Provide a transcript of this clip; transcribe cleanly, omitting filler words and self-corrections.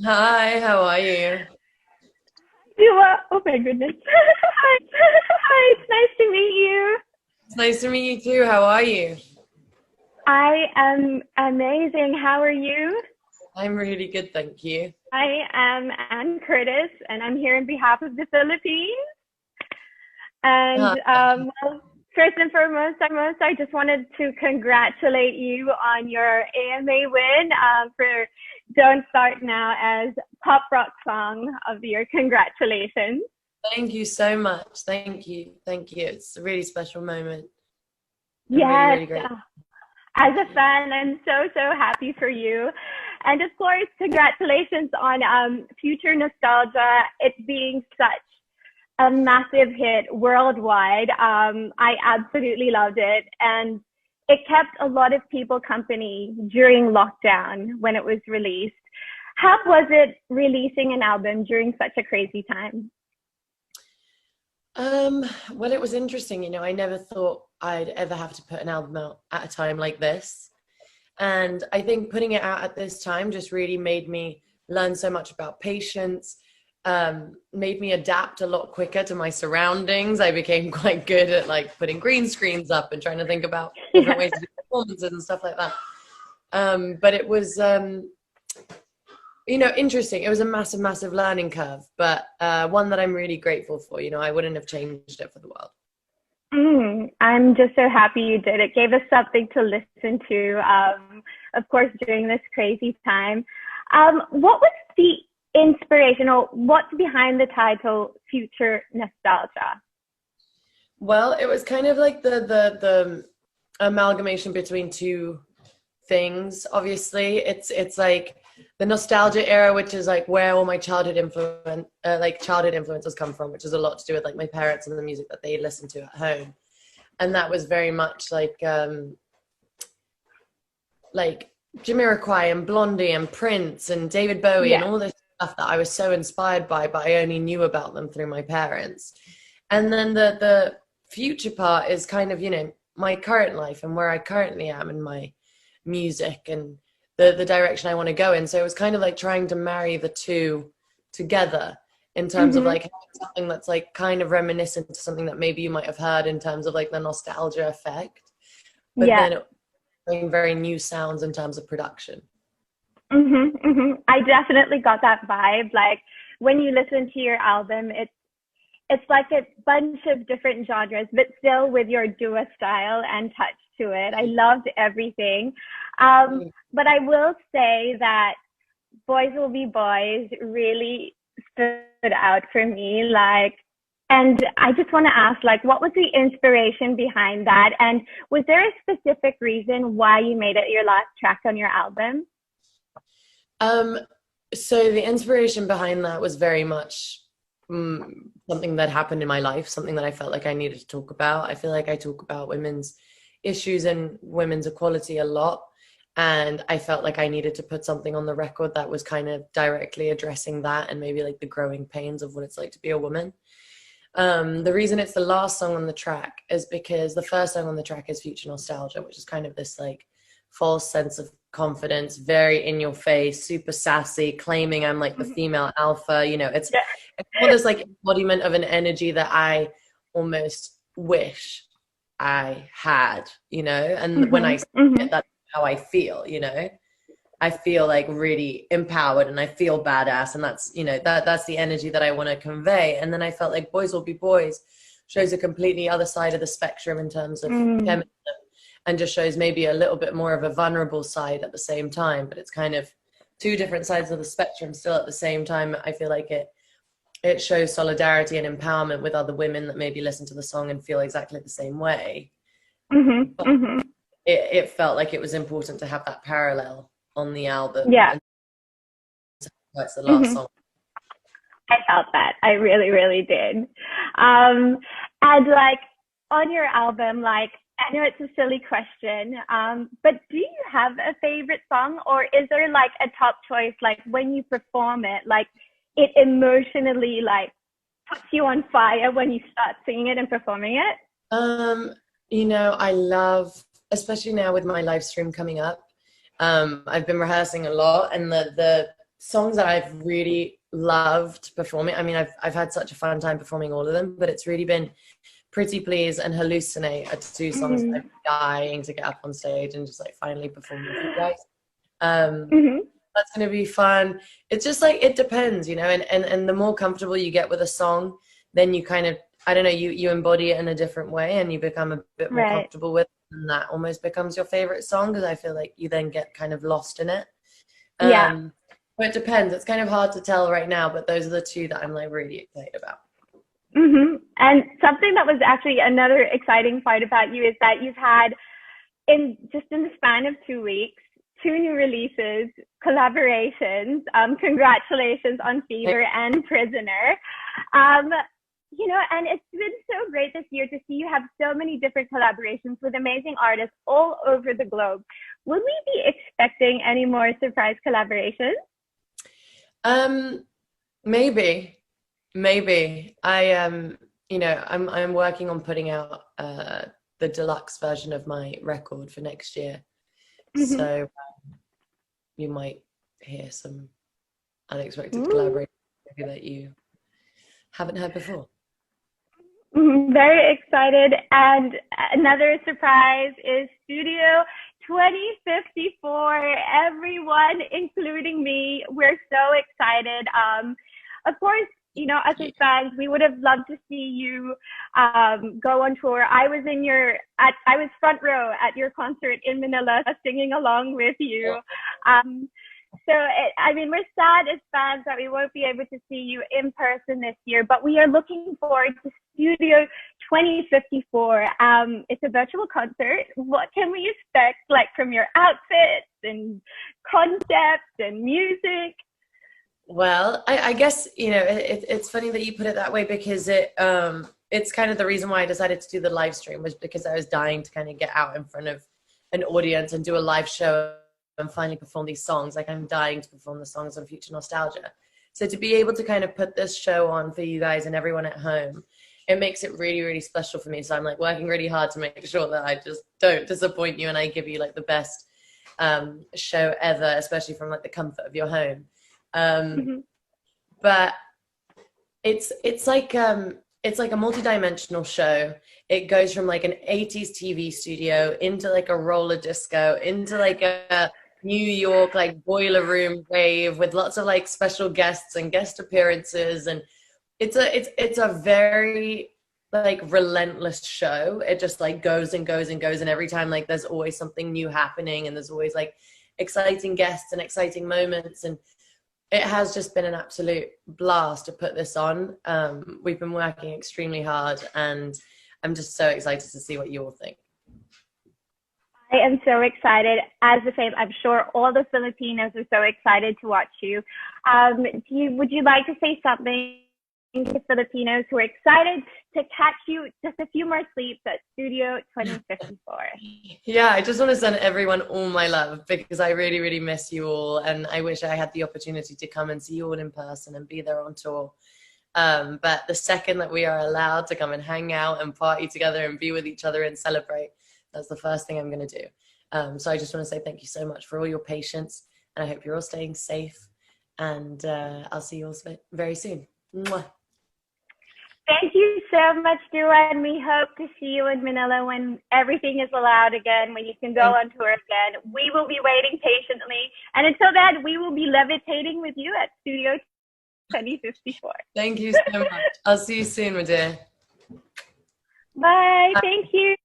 Hi, how are you? Oh my goodness. Hi. Hi, it's nice to meet you. It's nice to meet you too. How are you? I am amazing. How are you? I'm really good, thank you. I am Anne Curtis, and I'm here on behalf of the Philippines. And Hi. well, first and foremost, I just wanted to congratulate you on your AMA win for Don't Start Now as Pop Rock Song of the Year. Congratulations. Thank you so much. Thank you. Thank you. It's a really special moment. I'm really, Yes, really grateful. as a fan, I'm so happy for you. And of course, congratulations on Future Nostalgia. It being such a massive hit worldwide. I absolutely loved it. And it kept a lot of people company during lockdown when it was released. How was it releasing an album during such a crazy time? Well, it was interesting, I never thought I'd ever have to put an album out at a time like this. And I think putting it out at this time just really made me learn so much about patience, made me adapt a lot quicker to my surroundings. I became quite good at like putting green screens up and trying to think about different Yeah. ways to do performances and stuff like that. But it was, interesting. It was a massive, massive learning curve, but one that I'm really grateful for. I wouldn't have changed it for the world. I'm just so happy you did. It gave us something to listen to, of course, during this crazy time. What was the inspiration or what's behind the title Future Nostalgia? Well, it was kind of like the amalgamation between two things. Obviously, it's like the nostalgia era, which is like where all my childhood influences come from, which is a lot to do with like my parents and the music that they listened to at home. And that was very much like Jamiroquai and Blondie and Prince and David Bowie and Yeah. all this stuff that I was so inspired by, but I only knew about them through my parents. And then the future part is kind of, my current life and where I currently am in my music and the direction I want to go in. So it was kind of like trying to marry the two together in terms of Mm-hmm. like something that's like kind of reminiscent to something that maybe you might have heard in terms of like the nostalgia effect, but Yeah. then bring very new sounds in terms of production. I definitely got that vibe. Like when you listen to your album, it's like a bunch of different genres, but still with your duo style and touch to it. I loved everything. But I will say that Boys Will Be Boys really stood out for me. And I just want to ask, like, what was the inspiration behind that? And was there a specific reason why you made it your last track on your album? Um, so the inspiration behind that was very much something that happened in my life, something that I felt like I needed to talk about. I feel like I talk about women's issues and women's equality a lot. And I felt like I needed to put something on the record that was kind of directly addressing that and maybe like the growing pains of what it's like to be a woman. The reason it's the last song on the track is because the first song on the track is Future Nostalgia, which is kind of this like false sense of confidence, very in your face, super sassy, claiming I'm like the female alpha. Yeah. It's all this like embodiment of an energy that I almost wish I had, and when I Mm-hmm. say it, Mm-hmm. that's how I feel. I feel like really empowered and I feel badass, and that's the energy that I want to convey. And then I felt like Boys Will Be Boys shows a completely other side of the spectrum in terms of Mm. feminism, and just shows maybe a little bit more of a vulnerable side at the same time, but it's kind of two different sides of the spectrum still at the same time. I feel like it shows solidarity and empowerment with other women that maybe listen to the song and feel exactly the same way. Mhm. But Mhm. it felt like it was important to have that parallel on the album, Yeah. and that's the last Mhm. song. I felt that. I really, really did. And like on your album, like I know it's a silly question, but do you have a favorite song, or is there like a top choice? Like when you perform it, like it emotionally like puts you on fire when you start singing it and performing it. Um, I love, especially now with my live stream coming up. I've been rehearsing a lot, and the songs that I've really loved performing. I mean, I've had such a fun time performing all of them, but it's really been Pretty Please and Hallucinate are two songs that Mm-hmm. I'm dying to get up on stage and just like finally perform with you guys. Um, Mm-hmm. that's gonna be fun. It's just like it depends, you know, and the more comfortable you get with a song, then you kind of, I don't know, you embody it in a different way and you become a bit more Right. comfortable with it, and that almost becomes your favorite song because I feel like you then get kind of lost in it. Yeah. Um, but it depends. It's kind of hard to tell right now, but those are the two that I'm like really excited about. Mm-hmm. And something that was actually another exciting part about you is that you've had in the span of 2 weeks, two new releases, collaborations. Congratulations on Like, Fever and Prisoner. Um, and it's been so great this year to see you have so many different collaborations with amazing artists all over the globe. Will we be expecting any more surprise collaborations? um, maybe, maybe I'm working on putting out the deluxe version of my record for next year. Mm-hmm. So you might hear some unexpected Ooh. collaboration maybe that you haven't heard before. Very excited. And another surprise is Studio 2054. Everyone, including me, we're so excited. Of course, us as fans, we would have loved to see you go on tour. I was front row at your concert in Manila, singing along with you. Um, we're sad as fans that we won't be able to see you in person this year, but we are looking forward to Studio 2054. It's a virtual concert. What can we expect, like, from your outfits and concepts and music? Well, I guess, it's funny that you put it that way because it's kind of the reason why I decided to do the live stream was because I was dying to kind of get out in front of an audience and do a live show and finally perform these songs. Like I'm dying to perform the songs on Future Nostalgia. So to be able to kind of put this show on for you guys and everyone at home, it makes it really, really special for me. So I'm like working really hard to make sure that I just don't disappoint you and I give you like the best show ever, especially from like the comfort of your home. Um, Mm-hmm. but it's like a multi-dimensional show. It goes from like an 80s TV studio into like a roller disco, into like a New York like boiler room rave with lots of like special guests and guest appearances, and it's a very like relentless show. It just like goes and goes and goes, and every time like there's always something new happening, and there's always like exciting guests and exciting moments, and it has just been an absolute blast to put this on. We've been working extremely hard, and I'm just so excited to see what you all think. I am so excited. As the same, I'm sure all the Filipinos are so excited to watch you. Would you like to say something to Filipinos who are excited to catch you just a few more sleeps at Studio 2054? Yeah, I just want to send everyone all my love because I really, really miss you all. And I wish I had the opportunity to come and see you all in person and be there on tour. But the second that we are allowed to come and hang out and party together and be with each other and celebrate, that's the first thing I'm going to do. So I just want to say thank you so much for all your patience. And I hope you're all staying safe. And I'll see you all very soon. Mwah. Thank you so much, Dua, and we hope to see you in Manila when everything is allowed again, when you can go on tour again. We will be waiting patiently, and until then, we will be levitating with you at Studio 2054. Thank you so much. I'll see you soon, my dear. Bye. Thank you.